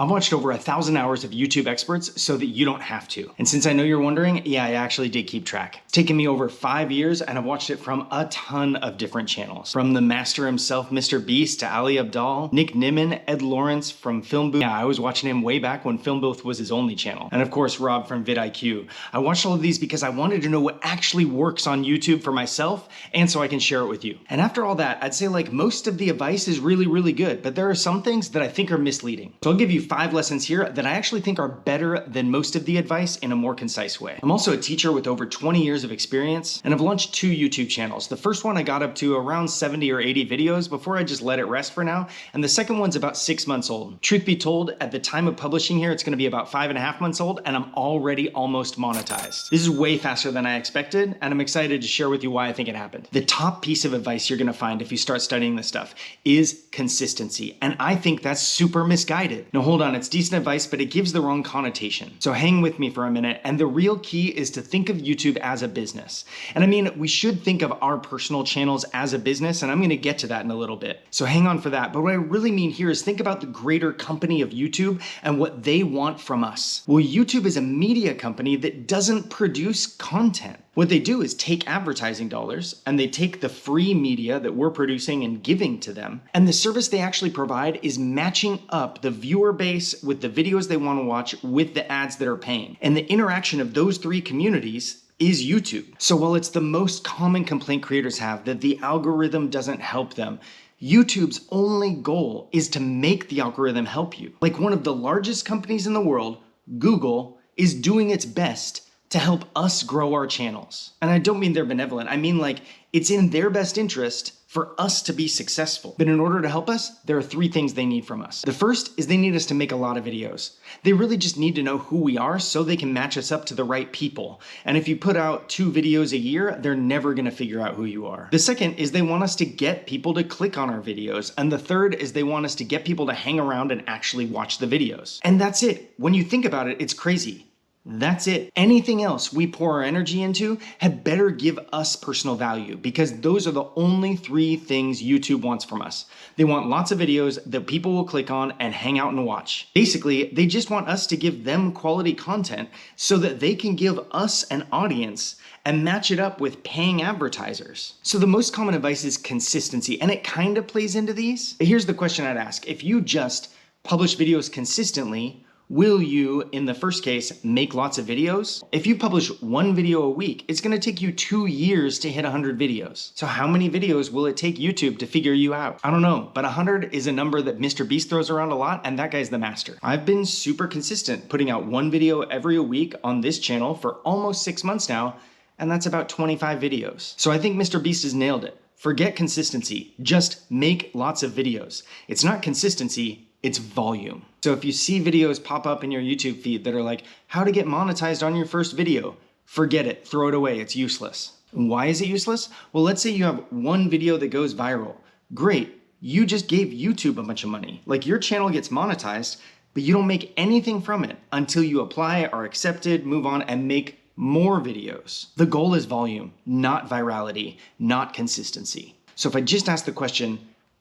I've watched over 1,000 hours of YouTube experts so that you don't have to. And since I know you're wondering, yeah, I actually did keep track. It's taken me over 5 years and I've watched it from a ton of different channels. From the master himself, Mr. Beast, to Ali Abdaal, Nick Nimmin, Ed Lawrence from Film Booth. Yeah, I was watching him way back when Film Booth was his only channel. And of course, Rob from vidIQ. I watched all of these because I wanted to know what actually works on YouTube for myself and so I can share it with you. And after all that, I'd say like most of the advice is really, really good, but there are some things that I think are misleading. So I'll give you 5 lessons here that I actually think are better than most of the advice in a more concise way. I'm also a teacher with over 20 years of experience, and I've launched 2 YouTube channels. The first one I got up to around 70 or 80 videos before I just let it rest for now, and the second one's about 6 months old. Truth be told, at the time of publishing here, it's gonna be about 5.5 months old, and I'm already almost monetized. This is way faster than I expected, and I'm excited to share with you why I think it happened. The top piece of advice you're gonna find if you start studying this stuff is consistency, and I think that's super misguided. Now hold on, it's decent advice, but it gives the wrong connotation. So hang with me for a minute, and the real key is to think of YouTube as a business. And I mean, we should think of our personal channels as a business, and I'm gonna get to that in a little bit. So hang on for that. But what I really mean here is think about the greater company of YouTube and what they want from us. Well, YouTube is a media company that doesn't produce content. What they do is take advertising dollars and they take the free media that we're producing and giving to them. And the service they actually provide is matching up the viewer base with the videos they want to watch with the ads that are paying. And the interaction of those 3 communities is YouTube. So while it's the most common complaint creators have that the algorithm doesn't help them, YouTube's only goal is to make the algorithm help you. Like one of the largest companies in the world, Google, is doing its best to help us grow our channels. And I don't mean they're benevolent. I mean like it's in their best interest for us to be successful. But in order to help us, there are 3 things they need from us. The first is they need us to make a lot of videos. They really just need to know who we are so they can match us up to the right people. And if you put out 2 videos a year, they're never gonna figure out who you are. The second is they want us to get people to click on our videos. And the third is they want us to get people to hang around and actually watch the videos. And that's it. When you think about it, it's crazy. That's it. Anything else we pour our energy into had better give us personal value because those are the only 3 things YouTube wants from us. They want lots of videos that people will click on and hang out and watch. Basically, they just want us to give them quality content so that they can give us an audience and match it up with paying advertisers. So the most common advice is consistency, and it kind of plays into these. Here's the question I'd ask. If you just publish videos consistently, will you, in the first case, make lots of videos? If you publish 1 video a week, it's gonna take you 2 years to hit 100 videos. So how many videos will it take YouTube to figure you out? I don't know, but 100 is a number that Mr. Beast throws around a lot, and that guy's the master. I've been super consistent, putting out 1 video every week on this channel for almost 6 months now, and that's about 25 videos. So I think Mr. Beast has nailed it. Forget consistency, just make lots of videos. It's not consistency, it's volume. So if you see videos pop up in your YouTube feed that are like, how to get monetized on your first video, forget it, throw it away, it's useless. And why is it useless? Well, let's say you have 1 video that goes viral. Great, you just gave YouTube a bunch of money. Like your channel gets monetized, but you don't make anything from it until you apply, are accepted, move on, and make more videos. The goal is volume, not virality, not consistency. So if I just ask the question,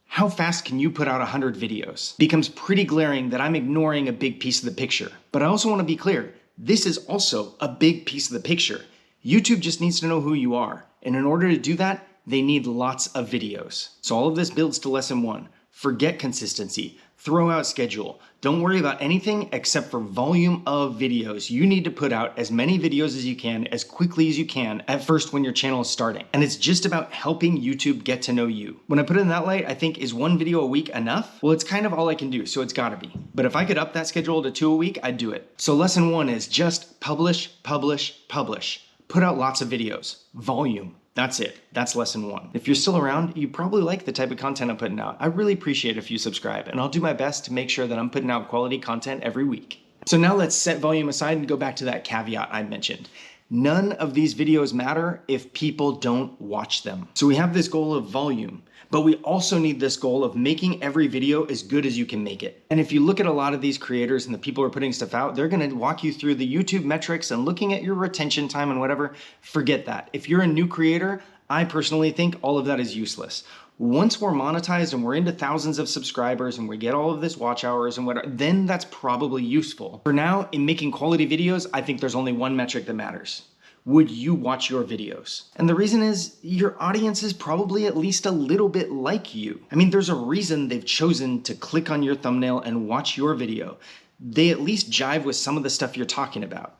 how fast can you put out 100 videos? It becomes pretty glaring that I'm ignoring a big piece of the picture. But I also want to be clear, this is also a big piece of the picture. YouTube just needs to know who you are. And in order to do that, they need lots of videos. So all of this builds to lesson 1. Forget consistency. Throw out schedule. Don't worry about anything except for volume of videos. You need to put out as many videos as you can, as quickly as you can at first when your channel is starting. And it's just about helping YouTube get to know you. When I put it in that light, I think, is 1 video a week enough? Well, it's kind of all I can do, so it's gotta be. But if I could up that schedule to 2 a week, I'd do it. So lesson 1 is just publish, publish, publish. Put out lots of videos. Volume. That's it. That's lesson 1. If you're still around, you probably like the type of content I'm putting out. I really appreciate if you subscribe, and I'll do my best to make sure that I'm putting out quality content every week. So now let's set volume aside and go back to that caveat I mentioned. None of these videos matter if people don't watch them. So we have this goal of volume, but we also need this goal of making every video as good as you can make it. And if you look at a lot of these creators and the people who are putting stuff out, they're gonna walk you through the YouTube metrics and looking at your retention time and whatever. Forget that. If you're a new creator, I personally think all of that is useless. Once we're monetized and we're into thousands of subscribers and we get all of this watch hours and whatever, then that's probably useful. For now, in making quality videos, I think there's only one metric that matters. Would you watch your videos? And the reason is your audience is probably at least a little bit like you. I mean, there's a reason they've chosen to click on your thumbnail and watch your video. They at least jive with some of the stuff you're talking about.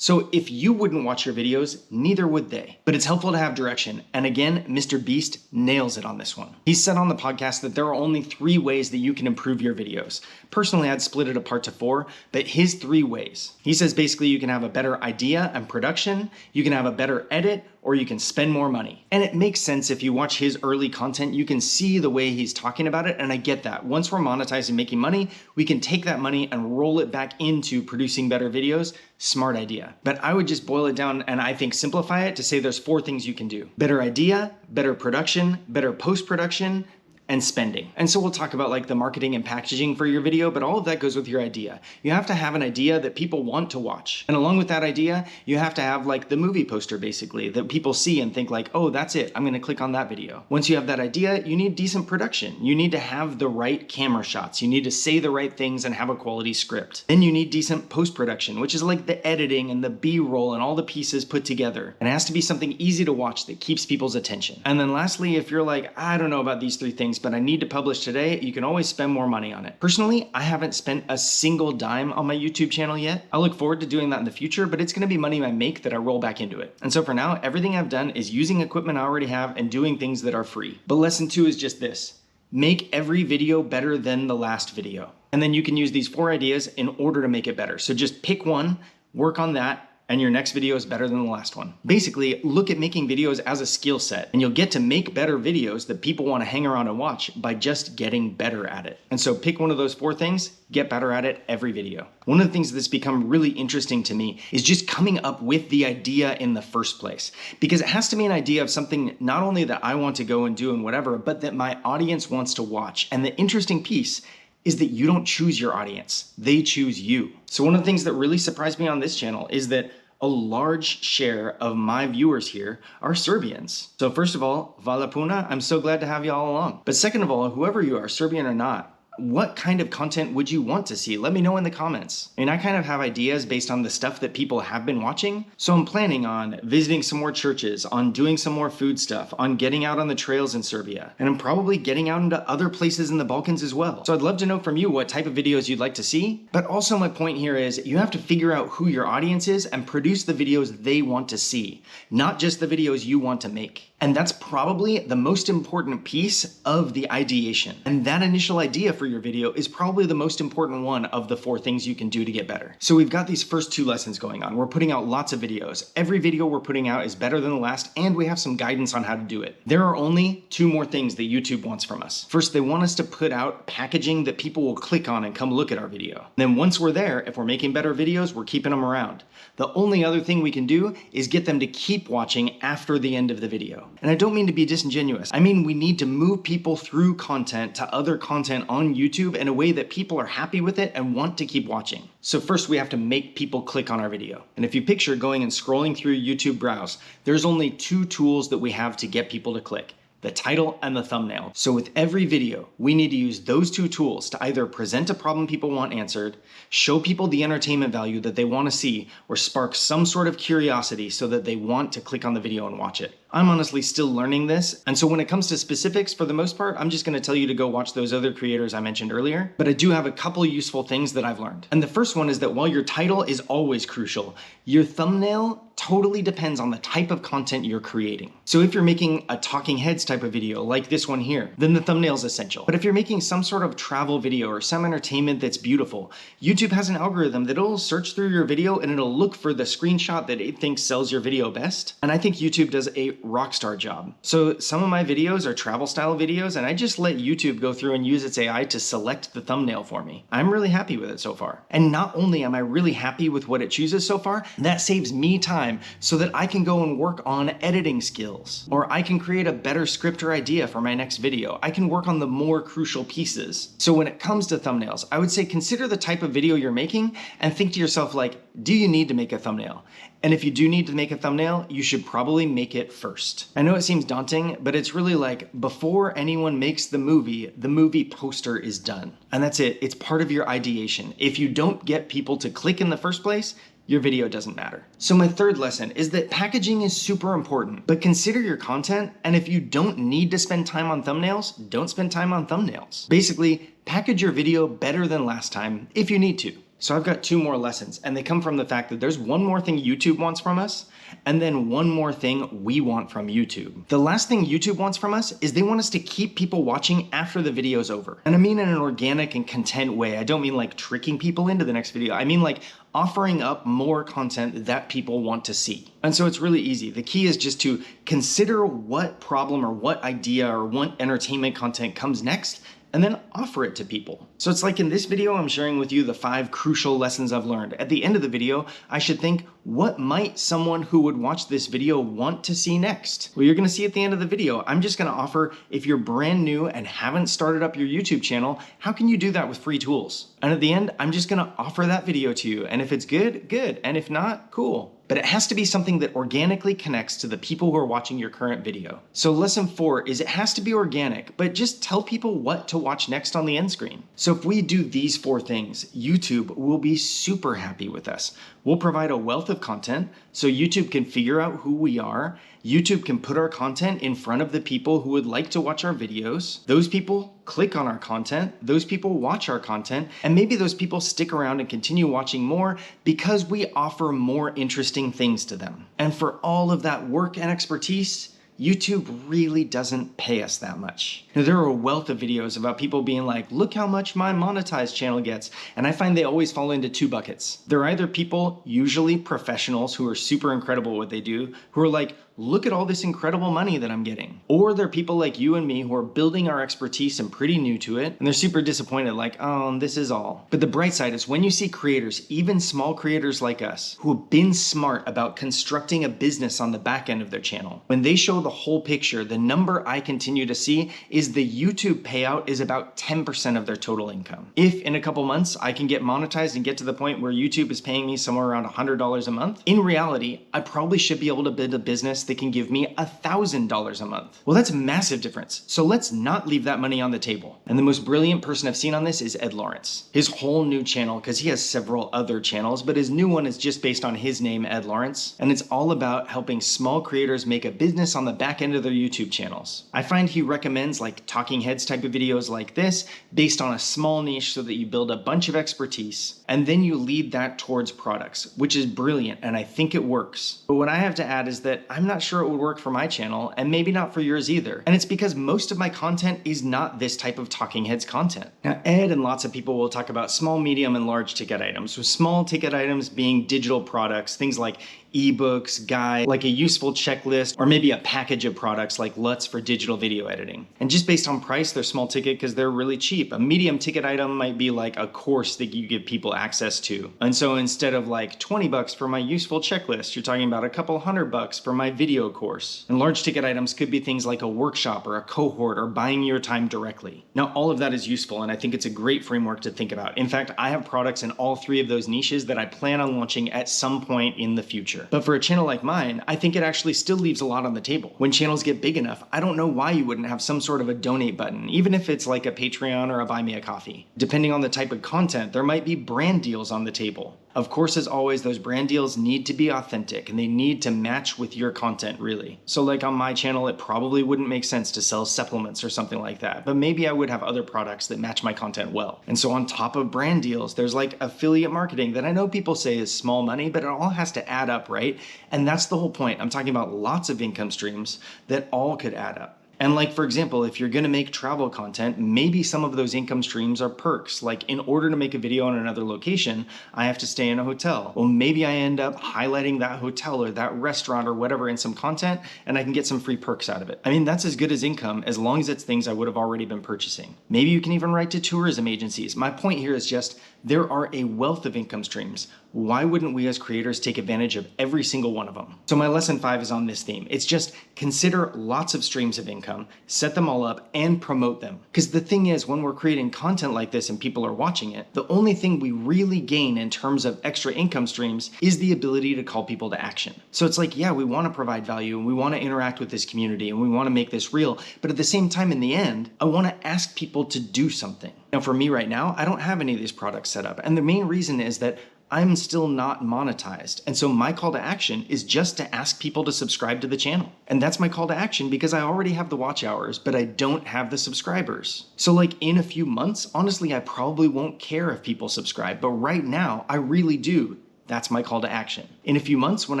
So if you wouldn't watch your videos, neither would they. But it's helpful to have direction. And again, Mr. Beast nails it on this one. He said on the podcast that there are only 3 ways that you can improve your videos. Personally, I'd split it apart to 4, but his 3 ways. He says basically you can have a better idea and production, you can have a better edit, or you can spend more money. And it makes sense if you watch his early content, you can see the way he's talking about it, and I get that. Once we're monetized and making money, we can take that money and roll it back into producing better videos. Smart idea. But I would just boil it down and I think simplify it to say there's 4 things you can do. Better idea, better production, better post-production, and spending. And so we'll talk about like the marketing and packaging for your video, but all of that goes with your idea. You have to have an idea that people want to watch. And along with that idea, you have to have like the movie poster basically that people see and think like, oh, that's it. I'm gonna click on that video. Once you have that idea, you need decent production. You need to have the right camera shots. You need to say the right things and have a quality script. Then you need decent post-production, which is like the editing and the B-roll and all the pieces put together. And it has to be something easy to watch that keeps people's attention. And then lastly, if you're like, I don't know about these 3 things, but I need to publish today, you can always spend more money on it. Personally, I haven't spent a single dime on my YouTube channel yet. I look forward to doing that in the future, but it's gonna be money I make that I roll back into it. And so for now, everything I've done is using equipment I already have and doing things that are free. But lesson 2 is just this. Make every video better than the last video. And then you can use these 4 ideas in order to make it better. So just pick one, work on that, and your next video is better than the last one. Basically, look at making videos as a skill set, and you'll get to make better videos that people want to hang around and watch by just getting better at it. And so pick one of those 4 things, get better at it every video. One of the things that's become really interesting to me is just coming up with the idea in the first place. Because it has to be an idea of something not only that I want to go and do and whatever, but that my audience wants to watch. And the interesting piece is that you don't choose your audience, they choose you. So one of the things that really surprised me on this channel is that a large share of my viewers here are Serbians. So first of all, Hvala Puna, I'm so glad to have you all along. But second of all, whoever you are, Serbian or not, what kind of content would you want to see? Let me know in the comments. I mean, I kind of have ideas based on the stuff that people have been watching. So I'm planning on visiting some more churches, on doing some more food stuff, on getting out on the trails in Serbia. And I'm probably getting out into other places in the Balkans as well. So I'd love to know from you what type of videos you'd like to see. But also my point here is you have to figure out who your audience is and produce the videos they want to see, not just the videos you want to make. And that's probably the most important piece of the ideation. And that initial idea for your video is probably the most important one of the 4 things you can do to get better. So we've got these first 2 lessons going on. We're putting out lots of videos. Every video we're putting out is better than the last, and we have some guidance on how to do it. There are only 2 more things that YouTube wants from us. First, they want us to put out packaging that people will click on and come look at our video. Then once we're there, if we're making better videos, we're keeping them around. The only other thing we can do is get them to keep watching after the end of the video. And I don't mean to be disingenuous. I mean, we need to move people through content to other content on YouTube in a way that people are happy with it and want to keep watching. So first we have to make people click on our video. And if you picture going and scrolling through YouTube browse, there's only 2 tools that we have to get people to click: the title and the thumbnail. So with every video, we need to use those 2 tools to either present a problem people want answered, show people the entertainment value that they want to see, or spark some sort of curiosity so that they want to click on the video and watch it. I'm honestly still learning this, and so when it comes to specifics, for the most part, I'm just gonna tell you to go watch those other creators I mentioned earlier, but I do have a couple useful things that I've learned. And the first one is that while your title is always crucial, your thumbnail totally depends on the type of content you're creating. So if you're making a talking heads type of video, like this one here, then the thumbnail is essential. But if you're making some sort of travel video or some entertainment that's beautiful, YouTube has an algorithm that'll search through your video and it'll look for the screenshot that it thinks sells your video best. And I think YouTube does a rockstar job. So some of my videos are travel style videos, and I just let YouTube go through and use its AI to select the thumbnail for me. I'm really happy with it so far. And not only am I really happy with what it chooses so far, that saves me time so that I can go and work on editing skills, or I can create a better script or idea for my next video. I can work on the more crucial pieces. So when it comes to thumbnails, I would say consider the type of video you're making and think to yourself like, do you need to make a thumbnail? And if you do need to make a thumbnail, you should probably make it first. first. I know it seems daunting, but it's really like before anyone makes the movie poster is done. And that's it. It's part of your ideation. If you don't get people to click in the first place, your video doesn't matter. So my third lesson is that packaging is super important, but consider your content, and if you don't need to spend time on thumbnails, don't spend time on thumbnails. Basically, package your video better than last time if you need to. So I've got 2 more lessons, and they come from the fact that there's one more thing YouTube wants from us, and then one more thing we want from YouTube. The last thing YouTube wants from us is they want us to keep people watching after the video's over. And I mean in an organic and content way. I don't mean like tricking people into the next video. I mean like offering up more content that people want to see. And so it's really easy. The key is just to consider what problem or what idea or what entertainment content comes next, and then offer it to people. So it's like in this video, I'm sharing with you the 5 crucial lessons I've learned. At the end of the video, I should think, what might someone who would watch this video want to see next? Well, you're gonna see at the end of the video, I'm just gonna offer, if you're brand new and haven't started up your YouTube channel, how can you do that with free tools? And at the end, I'm just gonna offer that video to you. And if it's good, good. And if not, cool. But it has to be something that organically connects to the people who are watching your current video. So lesson 4 is it has to be organic, but just tell people what to watch next on the end screen. So if we do these 4 things, YouTube will be super happy with us. We'll provide a wealth of content so YouTube can figure out who we are. YouTube can put our content in front of the people who would like to watch our videos. Those people click on our content, those people watch our content, and maybe those people stick around and continue watching more because we offer more interesting things to them. And for all of that work and expertise, YouTube really doesn't pay us that much. Now, there are a wealth of videos about people being like, look how much my monetized channel gets. And I find they always fall into 2 buckets. They're either people, usually professionals who are super incredible at what they do, who are like, look at all this incredible money that I'm getting. Or they're people like you and me who are building our expertise and pretty new to it, and they're super disappointed like, oh, this is all. But the bright side is when you see creators, even small creators like us, who have been smart about constructing a business on the back end of their channel, when they show the whole picture, the number I continue to see is the YouTube payout is about 10% of their total income. If in a couple months I can get monetized and get to the point where YouTube is paying me somewhere around $100 a month, in reality, I probably should be able to build a business that can give me $1,000 a month. Well, that's a massive difference. So let's not leave that money on the table. And the most brilliant person I've seen on this is Ed Lawrence. His whole new channel, because he has several other channels, but his new one is just based on his name, Ed Lawrence. And it's all about helping small creators make a business on the back end of their YouTube channels. I find he recommends like talking heads type of videos like this based on a small niche so that you build a bunch of expertise and then you lead that towards products, which is brilliant. And I think it works. But what I have to add is that I'm not sure it would work for my channel and maybe not for yours either. And it's because most of my content is not this type of talking heads content. Now, Ed and lots of people will talk about small, medium, and large ticket items. So small ticket items being digital products, things like ebooks, guide, like a useful checklist, or maybe a package of products like LUTs for digital video editing. And just based on price, they're small ticket because they're really cheap. A medium ticket item might be like a course that you give people access to. And so instead of like 20 bucks for my useful checklist, you're talking about a couple $100 for my video course. And large ticket items could be things like a workshop or a cohort or buying your time directly. Now, all of that is useful, and I think it's a great framework to think about. In fact, I have products in all 3 of those niches that I plan on launching at some point in the future. But for a channel like mine, I think it actually still leaves a lot on the table. When channels get big enough, I don't know why you wouldn't have some sort of a donate button, even if it's like a Patreon or a buy me a coffee. Depending on the type of content, there might be brand deals on the table. Of course, as always, those brand deals need to be authentic and they need to match with your content, really. So like on my channel, it probably wouldn't make sense to sell supplements or something like that, but maybe I would have other products that match my content well. And so on top of brand deals, there's like affiliate marketing that I know people say is small money, but it all has to add up, right? And that's the whole point. I'm talking about lots of income streams that all could add up. And like, for example, if you're gonna make travel content, maybe some of those income streams are perks. Like in order to make a video on another location, I have to stay in a hotel. Well, maybe I end up highlighting that hotel or that restaurant or whatever in some content and I can get some free perks out of it. I mean, that's as good as income as long as it's things I would have already been purchasing. Maybe you can even write to tourism agencies. My point here is just there are a wealth of income streams. Why wouldn't we as creators take advantage of every single one of them? So my lesson 5 is on this theme. It's just consider lots of streams of income. income, set them all up, and promote them. Because the thing is, when we're creating content like this and people are watching it, the only thing we really gain in terms of extra income streams is the ability to call people to action. So it's like, yeah, we want to provide value and we want to interact with this community and we want to make this real. But at the same time, in the end, I want to ask people to do something. Now, for me right now, I don't have any of these products set up. And the main reason is that I'm still not monetized. And so my call to action is just to ask people to subscribe to the channel. And that's my call to action because I already have the watch hours, but I don't have the subscribers. So like in a few months, honestly, I probably won't care if people subscribe, but right now I really do. That's my call to action. In a few months, when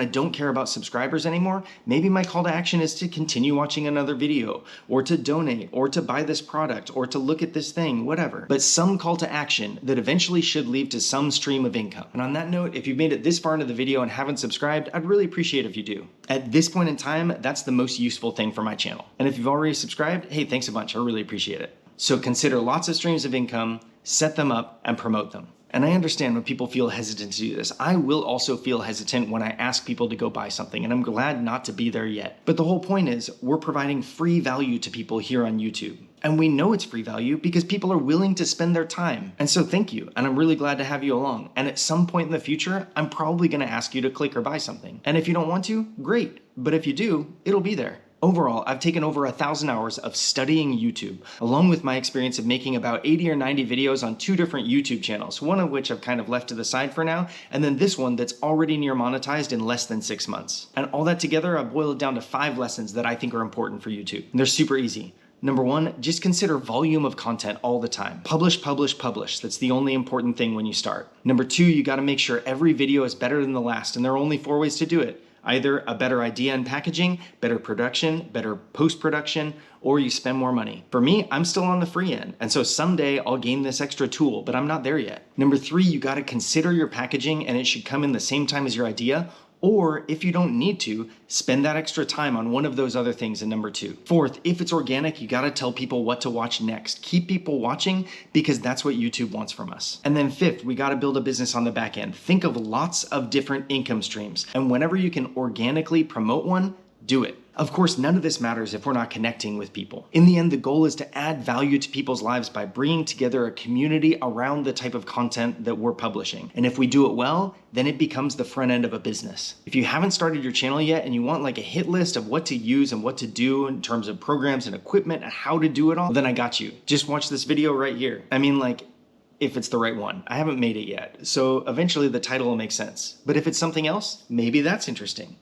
I don't care about subscribers anymore, maybe my call to action is to continue watching another video, or to donate, or to buy this product, or to look at this thing, whatever. But some call to action that eventually should lead to some stream of income. And on that note, if you've made it this far into the video and haven't subscribed, I'd really appreciate it if you do. At this point in time, that's the most useful thing for my channel. And if you've already subscribed, hey, thanks a bunch. I really appreciate it. So consider lots of streams of income, set them up, and promote them. And I understand when people feel hesitant to do this. I will also feel hesitant when I ask people to go buy something, and I'm glad not to be there yet. But the whole point is we're providing free value to people here on YouTube. And we know it's free value because people are willing to spend their time. And so thank you. And I'm really glad to have you along. And at some point in the future, I'm probably going to ask you to click or buy something. And if you don't want to, great. But if you do, it'll be there. Overall, I've taken over 1,000 hours of studying YouTube, along with my experience of making about 80 or 90 videos on 2 different YouTube channels, one of which I've kind of left to the side for now, and then this one that's already near monetized in less than 6 months. And all that together, I've boiled it down to 5 lessons that I think are important for YouTube. And they're super easy. Number 1, just consider volume of content all the time. Publish, publish, publish. That's the only important thing when you start. Number 2, you got to make sure every video is better than the last, and there are only 4 ways to do it. Either a better idea and packaging, better production, better post-production, or you spend more money. For me, I'm still on the free end, and so someday I'll gain this extra tool, but I'm not there yet. Number 3, you gotta consider your packaging and it should come in the same time as your idea, or if you don't need to, spend that extra time on one of those other things in number 2. Fourth, if it's organic, you gotta tell people what to watch next. Keep people watching because that's what YouTube wants from us. And then 5th, we gotta build a business on the back end. Think of lots of different income streams. And whenever you can organically promote one, do it. Of course, none of this matters if we're not connecting with people. In the end, the goal is to add value to people's lives by bringing together a community around the type of content that we're publishing. And if we do it well, then it becomes the front end of a business. If you haven't started your channel yet and you want like a hit list of what to use and what to do in terms of programs and equipment and how to do it all, then I got you. Just watch this video right here. I mean, like, if it's the right one. I haven't made it yet, so eventually the title will make sense. But if it's something else, maybe that's interesting.